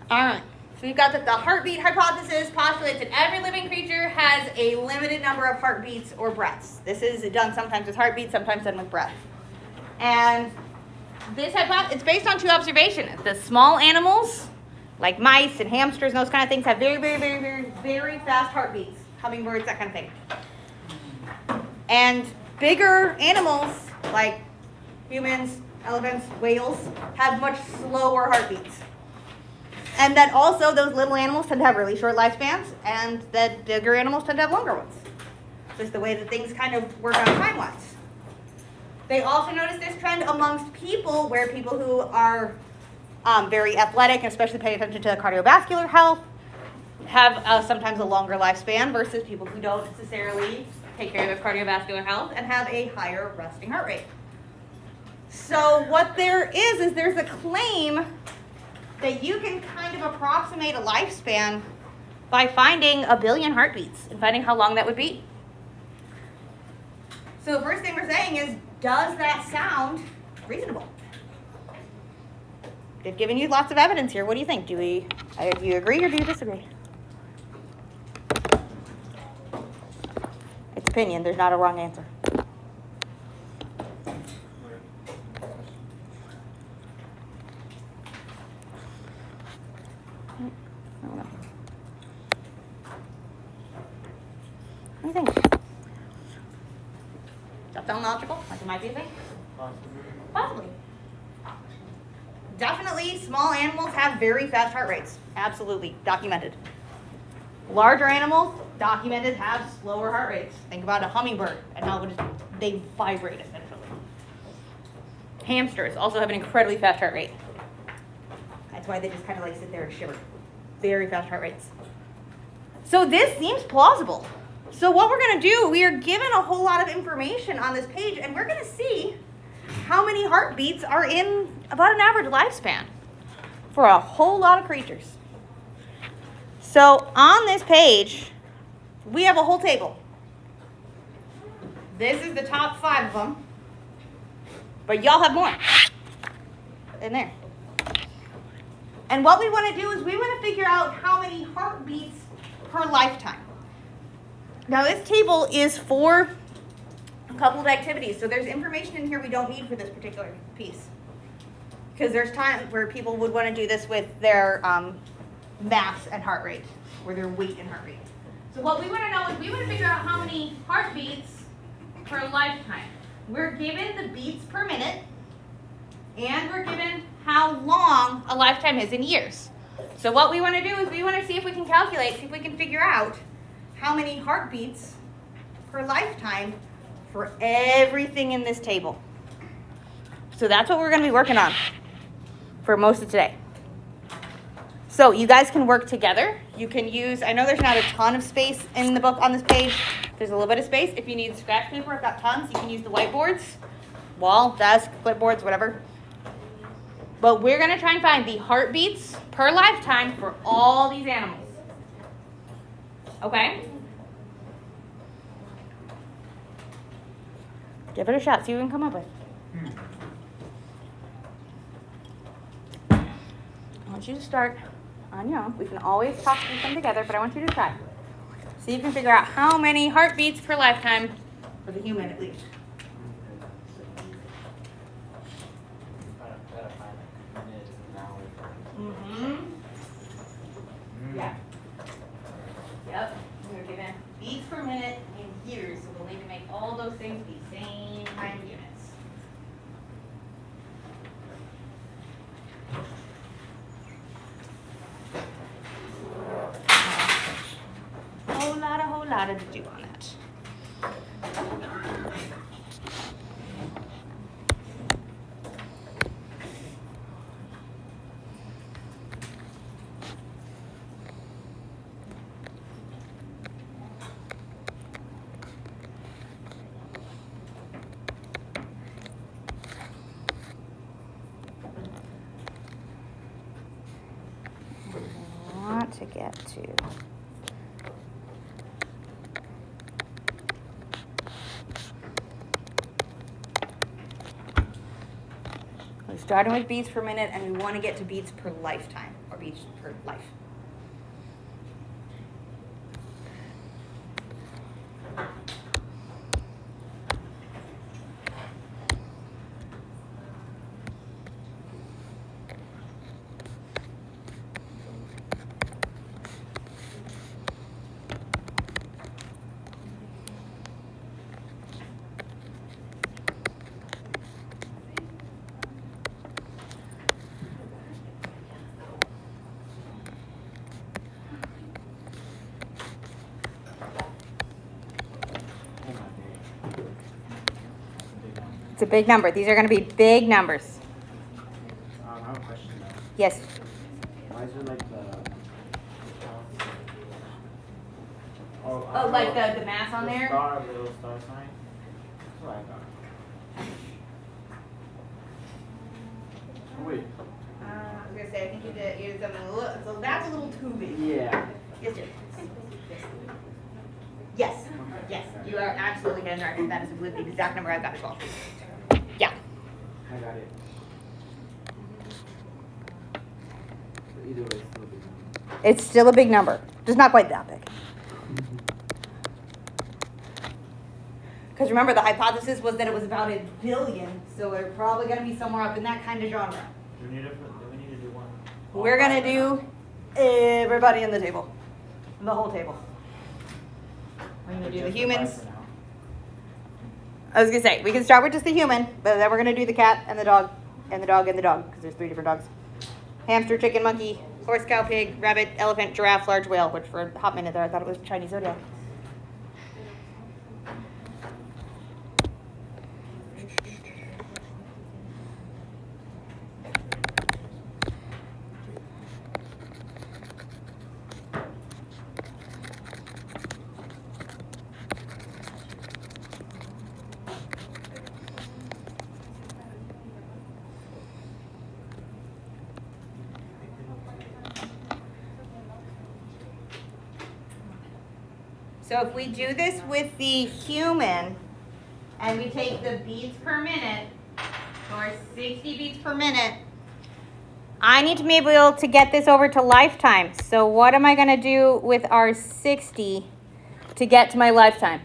All right. So we've got that the heartbeat hypothesis postulates that every living creature has a limited number of heartbeats or breaths. This is done sometimes with heartbeats, sometimes done with breath. And this it's based on two observations. The small animals, like mice and hamsters and those kind of things, have very, very, very, very, very fast heartbeats. Hummingbirds, that kind of thing. And bigger animals, like humans, elephants, whales, have much slower heartbeats. And that also those little animals tend to have really short lifespans, and that bigger animals tend to have longer ones. Just the way that things kind of work out time-wise. They also notice this trend amongst people, where people who are very athletic, and especially pay attention to cardiovascular health, have sometimes a longer lifespan versus people who don't necessarily take care of their cardiovascular health and have a higher resting heart rate. So what there is there's a claim that you can kind of approximate a lifespan by finding 1 billion heartbeats and finding how long that would be. So the first thing we're saying is, does that sound reasonable? They've given you lots of evidence here. What do you think? Do you agree or do you disagree? It's opinion. There's not a wrong answer. What do you think? Does that sound logical? Like it might be a thing? Possibly. Definitely, small animals have very fast heart rates. Absolutely. Documented. Larger animals, documented, have slower heart rates. Think about a hummingbird and how they vibrate, essentially. Hamsters also have an incredibly fast heart rate. That's why they just kind of like sit there and shiver. Very fast heart rates. So this seems plausible. So what we're going to do, we are given a whole lot of information on this page, and we're going to see how many heartbeats are in about an average lifespan for a whole lot of creatures. So on this page, we have a whole table. This is the top 5 of them, but y'all have more in there. And what we want to do is we want to figure out how many heartbeats per lifetime. Now this table is for a couple of activities, so there's information in here we don't need for this particular piece. Because there's times where people would want to do this with their mass and heart rate, or their weight and heart rate. So what we want to know is we want to figure out how many heartbeats per lifetime. We're given the beats per minute, and we're given how long a lifetime is in years. So what we want to do is we want to see if we can calculate, see if we can figure out how many heartbeats per lifetime for everything in this table. So that's what we're going to be working on for most of today. So you guys can work together. You can use, I know there's not a ton of space in the book on this page. There's a little bit of space. If you need scratch paper, I've got tons. You can use the whiteboards, wall, desk, clipboards, whatever. But we're going to try and find the heartbeats per lifetime for all these animals. Okay? Give it a shot. See what we can come up with. I want you to start on your own. We can always talk through them together, but I want you to try. See if you can figure out how many heartbeats per lifetime for the human, at least. Yeah. Yep. We're given beats per minute in years, so we'll need to make all those things the same kind of units. Whole lot to do on that. I want to get to starting with beats per minute, and we want to get to beats per lifetime, heartbeats per life. It's a big number. These are going to be big numbers. I have a question though. Yes. Why is it like the... Oh, like the mass on there? Star, little star sign? That's what I thought. Oh, wait. I was going to say, I think you did something a little, so that's a little too big. Yeah. Yes, dear. Yes. Yes. You are absolutely getting right. That is the exact number I've got as well. Yeah. I got it. So either way, it's still a big number. It's still a big number. Just not quite that big. Because remember, the hypothesis was that it was about 1 billion, so we're probably going to be somewhere up in that kind of genre. Do we need to do one? We're going to do everybody in the table. The whole table. We're going to do the humans. I was going to say, we can start with just the human, but then we're going to do the cat and the dog and the dog and the dog, because there's 3 different dogs. Hamster, chicken, monkey, horse, cow, pig, rabbit, elephant, giraffe, large whale, which for a hot minute there I thought it was Chinese zodiac. So if we do this with the human, and we take the beats per minute, or 60 beats per minute, I need to be able to get this over to lifetime. So what am I going to do with our 60 to get to my lifetime?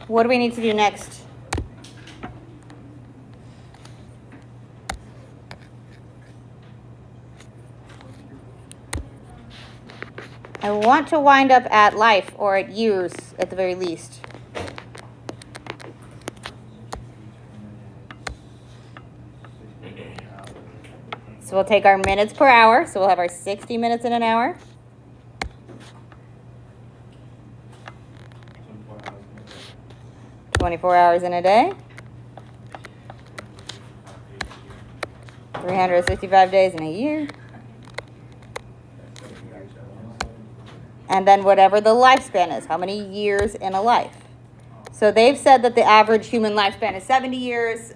What do we need to do next? I want to wind up at life, or at years at the very least. So we'll take our minutes per hour. So we'll have our 60 minutes in an hour. 24 hours in a day. 365 days in a year. And then whatever the lifespan is, how many years in a life. So they've said that the average human lifespan is 70 years.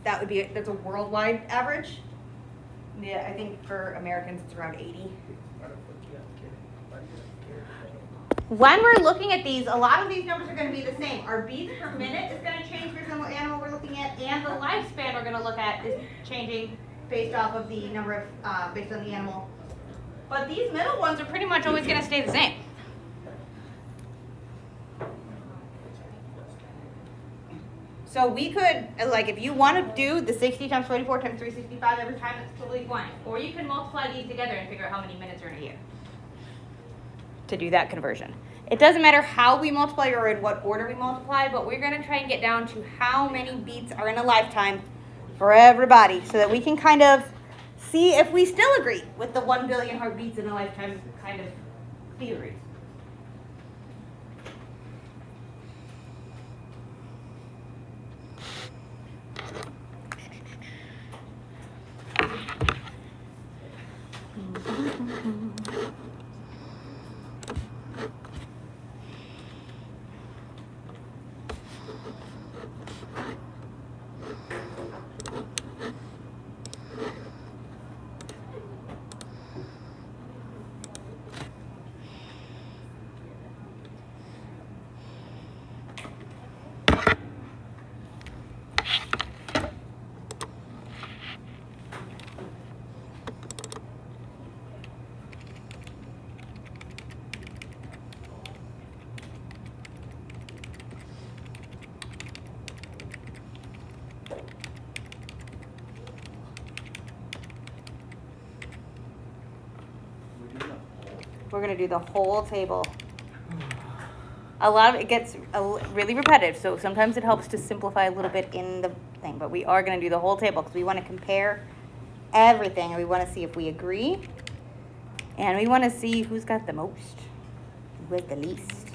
That's a worldwide average. Yeah, I think for Americans it's around 80. When we're looking at these, a lot of these numbers are going to be the same. Our beats per minute is going to change based on what animal we're looking at, and the lifespan we're going to look at is changing based off of the number of, based on the animal. But these middle ones are pretty much always going to stay the same. So we could, like, if you want to do the 60 times 24 times 365 every time, that's totally fine. Or you can multiply these together and figure out how many minutes are in a year to do that conversion. It doesn't matter how we multiply or in what order we multiply, but we're going to try and get down to how many beats are in a lifetime for everybody so that we can kind of see if we still agree with the 1 billion heartbeats in a lifetime kind of theory. We're gonna do the whole table. A lot of it gets really repetitive, so sometimes it helps to simplify a little bit in the thing, but we are gonna do the whole table because we wanna compare everything and we wanna see if we agree. And we wanna see who's got the most, who has the least.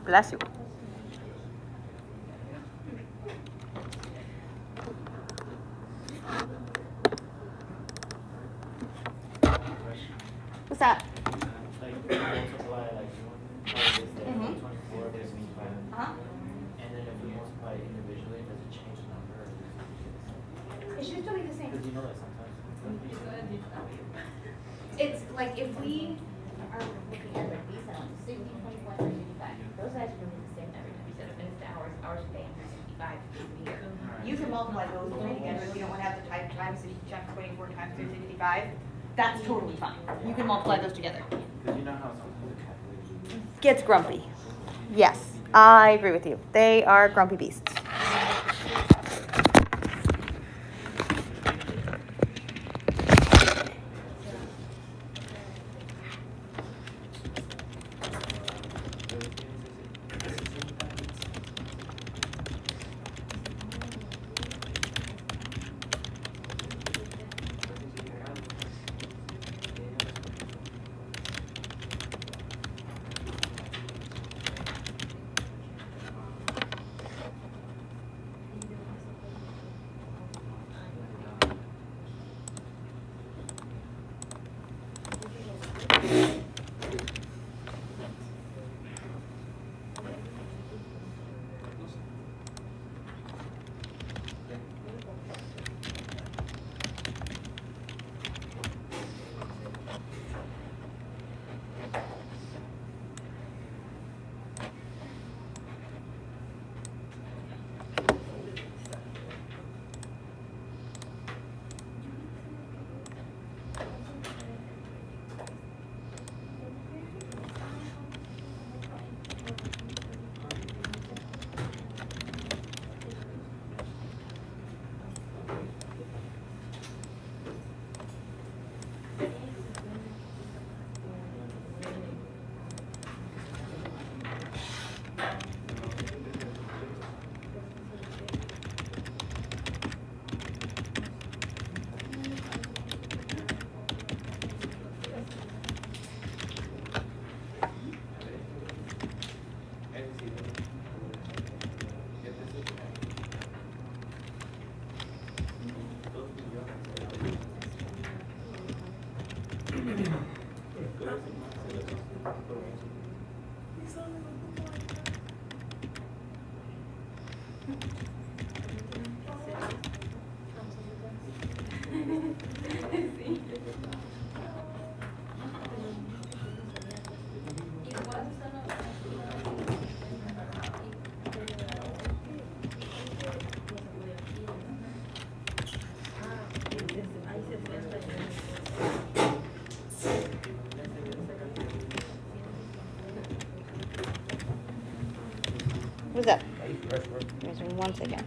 Bless you. What's that? Like multiply like 24 gives me 5. Uh-huh. And then if we multiply individually, does it change the number? Or It should still be the same. because you know that sometimes. It's like if we are looking at like these sounds, 60, 21, 55. Those guys are going to be the same every time. You said minutes to hours, hours a day, and 365 days a year. You can multiply those three together if you don't want to have the type times 24 times 365. That's totally fine. You can multiply those together. Because you know how sometimes the calculation. Gets grumpy. Yes, I agree with you. They are grumpy beasts. Measuring once again.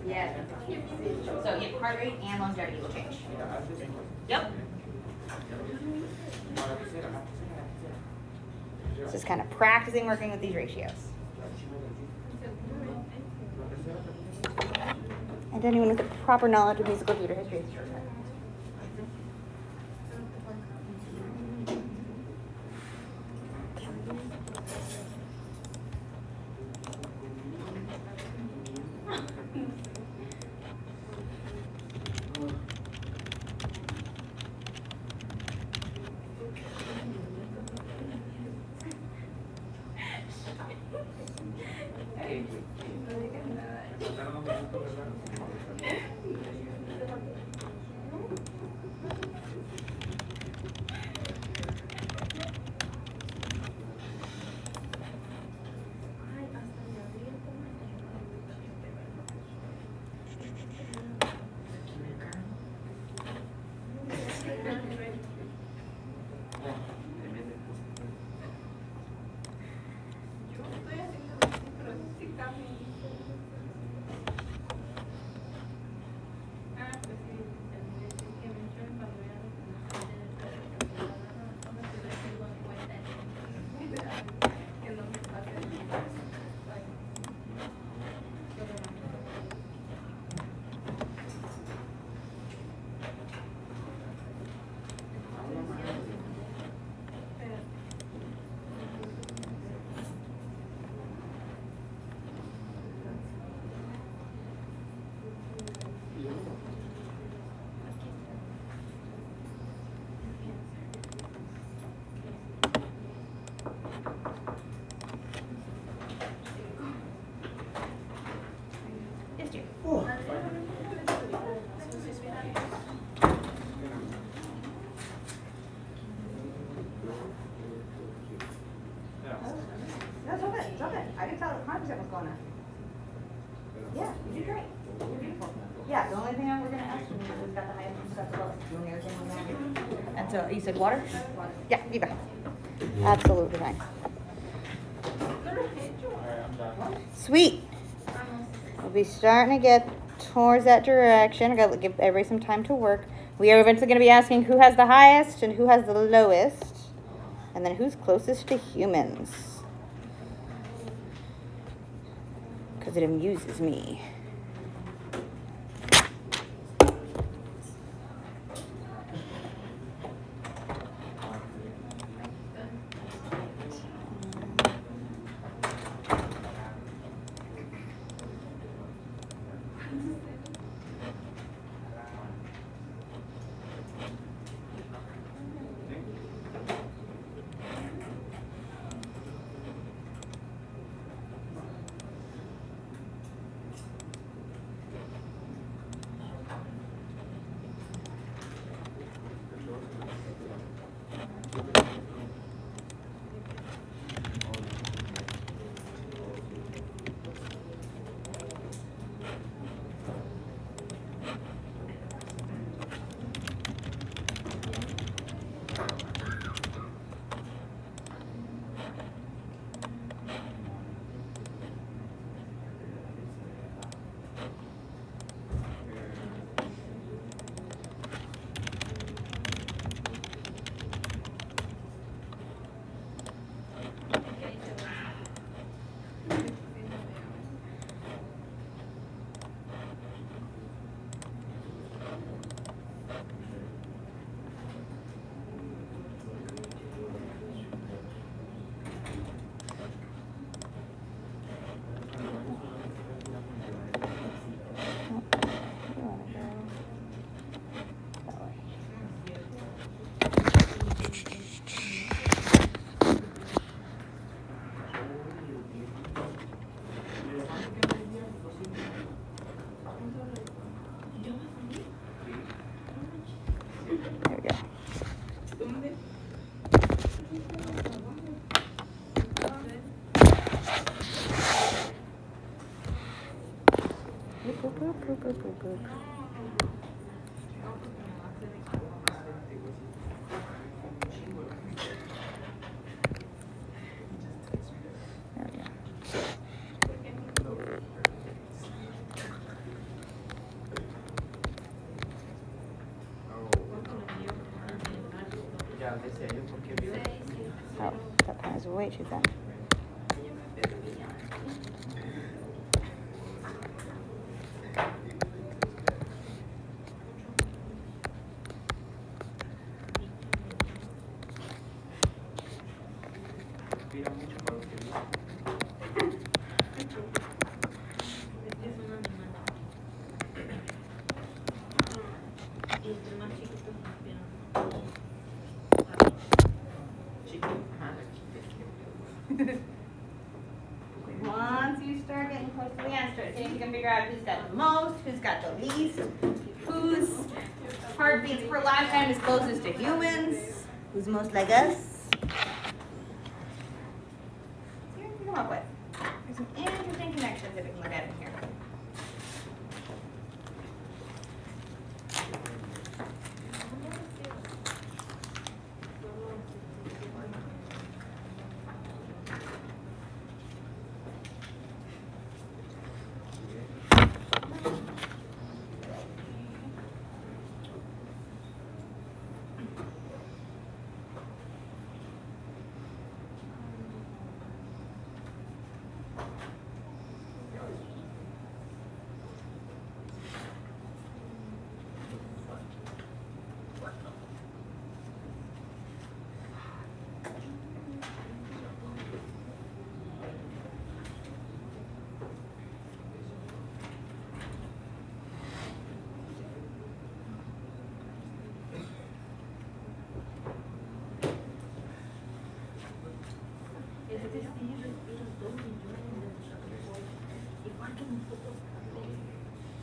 Yeah. So yeah, heart rate and longevity will change. Yep. Just kind of practicing working with these ratios. And anyone with the proper knowledge of musical theater history is sure. That's all good. It's all good. I can tell 100% what's going on. Yeah, you did great. You're beautiful. Yeah, the only thing we're going to ask you is who's got the highest and stuff below. The only other thing we're going to do. And so you said water? Water. Yeah, you go. Absolutely fine. Sweet. We'll be starting to get towards that direction. I gotta give everybody some time to work. We are eventually going to be asking who has the highest and who has the lowest, and then who's closest to humans. Because it amuses me. Boop, boop, boop, boop. There we go. Ya, decía yo, porque vio. Oh, that pen is way too thin. Mira mucho para lo que vi. Chiquito. Once you start getting close to the end, start seeing if you can figure out who's got the most, who's got the least, whose heartbeats per lifetime is closest to humans, who's most like us. See what you can come up with. There's some interesting connections that we can look at in here.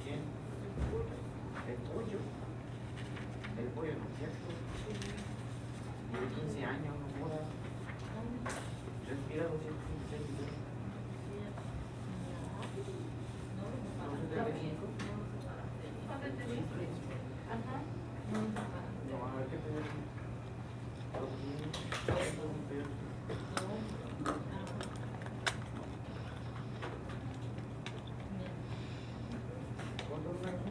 ¿Quién? El pollo. El pollo, ¿no es cierto? Tiene 15 años, no jodas. Respira 256 litros. No, a ver qué te digo. ¿Cuántos años?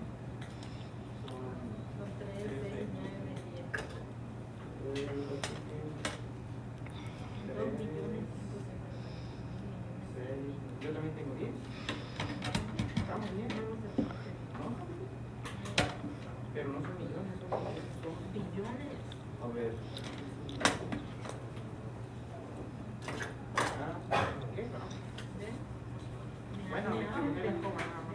Yo también tengo 10. Estamos bien. ¿No? Pero no son millones, son billones. A ver. ¿Qué? Bueno, me equivoqué en coma nada más.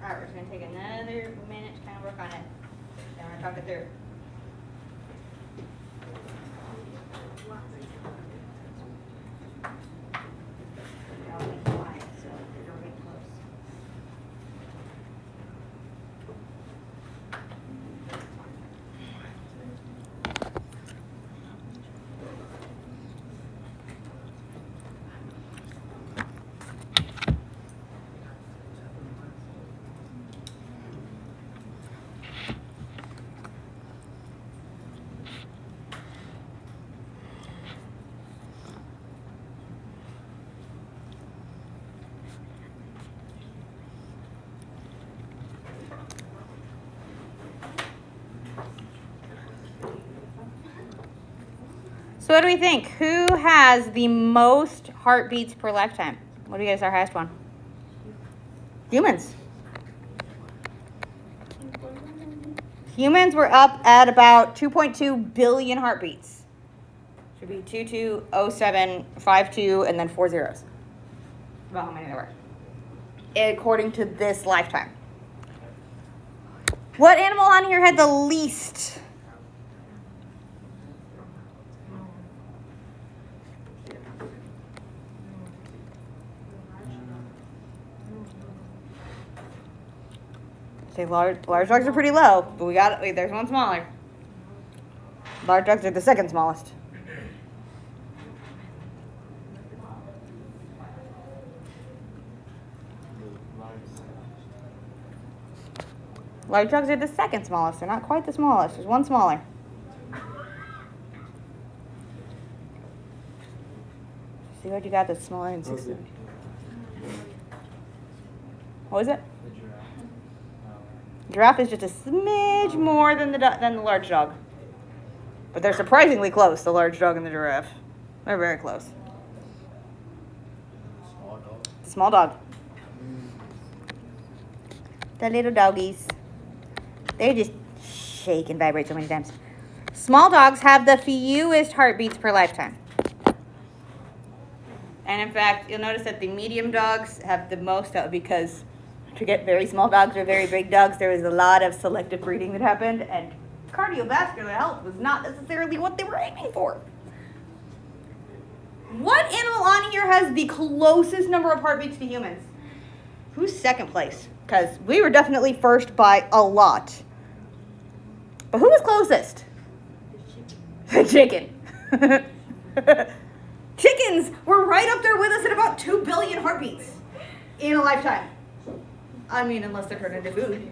Alright, we're just gonna take another minute to kind of work on it. Then we're gonna talk it through. They're all being quiet, so they're really close. So what do we think? Who has the most heartbeats per lifetime? What do you guys our highest one? Humans. Humans were up at about 2.2 billion heartbeats. Should be 220752 and then 4 zeros. About how many there were. According to this lifetime. What animal on here had the least? Okay, large dogs are pretty low, but there's one smaller. Large dogs are the second smallest. Large dogs are the second smallest. They're not quite the smallest. There's one smaller. See what you got that's smaller than 60. What was it? Giraffe is just a smidge more than the large dog. But they're surprisingly close, the large dog and the giraffe. They're very close. The small dog. The little doggies. They just shake and vibrate so many times. Small dogs have the fewest heartbeats per lifetime. And in fact, you'll notice that the medium dogs have the most because to get very small dogs or very big dogs, there was a lot of selective breeding that happened, and cardiovascular health was not necessarily what they were aiming for. What animal on here has the closest number of heartbeats to humans? Who's second place? Because we were definitely first by a lot. But who was closest? The chicken. Chickens were right up there with us at about 2 billion heartbeats in a lifetime. I mean, unless they're turned into food.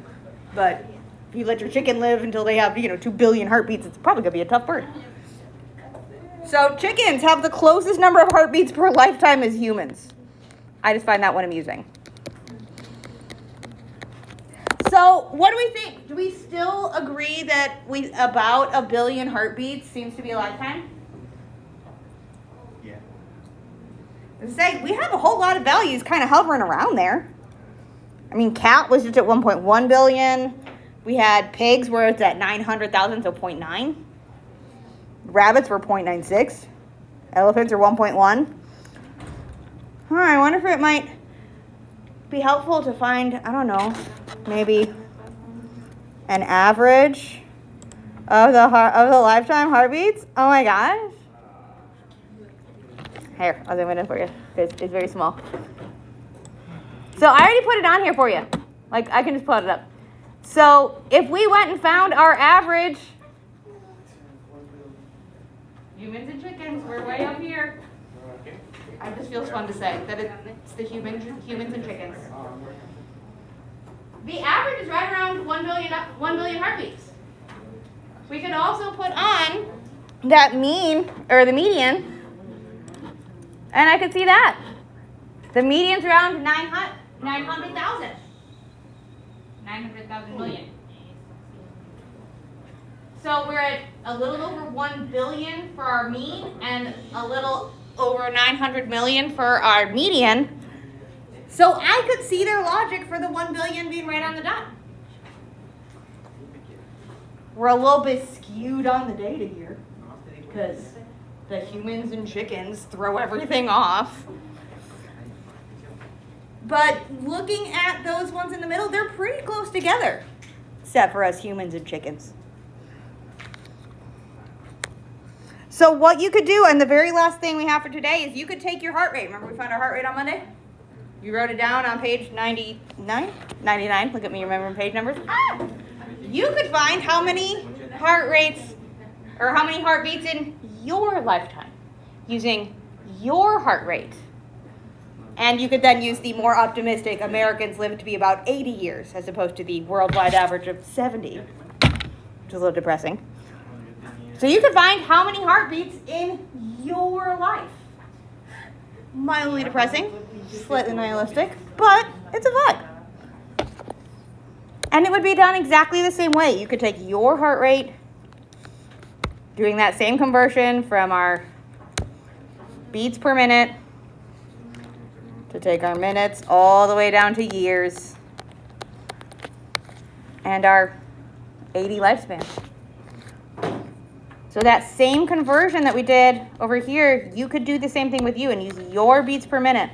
But if you let your chicken live until they have, 2 billion heartbeats, it's probably going to be a tough bird. So chickens have the closest number of heartbeats per lifetime as humans. I just find that one amusing. So what do we think? Do we still agree that about 1 billion heartbeats seems to be a lifetime? Yeah. Say we have a whole lot of values kind of hovering around there. I mean, cat was just at 1.1 billion. We had pigs where it's at 900,000, so 0.9. Rabbits were 0.96. Elephants are 1.1. I wonder if it might be helpful to find, I don't know, maybe an average of the lifetime heartbeats. Oh my gosh. Here, I'll zoom it in for you. It's very small. So I already put it on here for you. I can just put it up. So if we went and found our average, humans and chickens, we're way up here. It just feels fun to say that it's the humans and chickens. The average is right around 1 billion heartbeats. We could also put on that mean, or the median, and I could see that. The median's around 900,000. 900,000 million. So we're at a little over 1 billion for our mean and a little over 900 million for our median. So I could see their logic for the 1 billion being right on the dot. We're a little bit skewed on the data here because the humans and chickens throw everything off. But looking at those ones in the middle, they're pretty close together, except for us humans and chickens. So what you could do, and the very last thing we have for today, is you could take your heart rate. Remember we found our heart rate on Monday? You wrote it down on page 99? 99. Look at me remembering page numbers. You could find how many heart rates or how many heartbeats in your lifetime using your heart rate. And you could then use the more optimistic Americans live to be about 80 years as opposed to the worldwide average of 70, which is a little depressing. So you could find how many heartbeats in your life. Mildly depressing, slightly nihilistic, but it's a vibe. And it would be done exactly the same way. You could take your heart rate, doing that same conversion from our beats per minute to take our minutes all the way down to years and our 80 lifespan. So that same conversion that we did over here, you could do the same thing with you and use your beats per minute.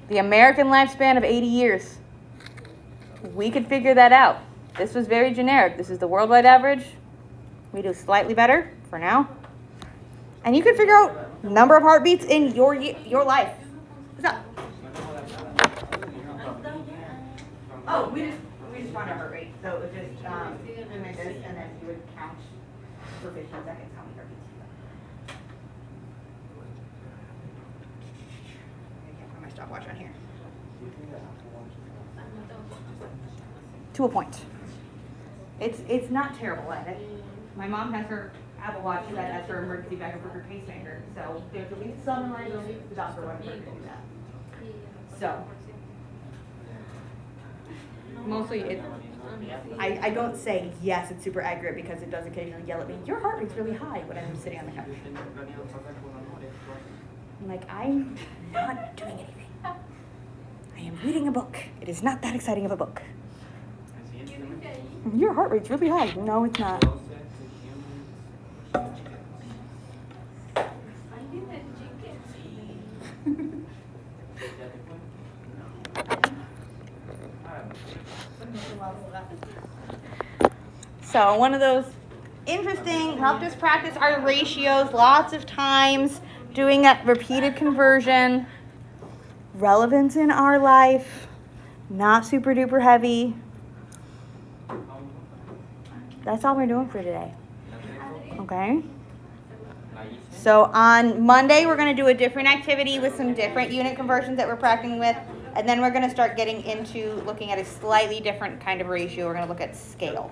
The American lifespan of 80 years. We could figure that out. This was very generic. This is the worldwide average. We do slightly better for now. And you could figure out number of heartbeats in your life. What's up? Oh, we just found our heart rate. So it was just doing like this, and then you would count for 15 seconds how many heartbeats you got. I can't find my stopwatch on here. To a point. It's not terrible at it. My mom has her Apple Watch set as her emergency backup for her pacemaker, so there's at least some reliability. The doctor wanted her to do that. So mostly I don't say yes, it's super accurate because it does occasionally yell at me, your heart rate's really high when I'm sitting on the couch. I'm like, I'm not doing anything. I am reading a book. It is not that exciting of a book. Your heart rate's really high. No, it's not. So one of those interesting, helped us practice our ratios lots of times, doing that repeated conversion, relevance in our life, not super duper heavy. That's all we're doing for today. Okay? So on Monday, we're going to do a different activity with some different unit conversions that we're practicing with. And then we're going to start getting into looking at a slightly different kind of ratio. We're going to look at scale.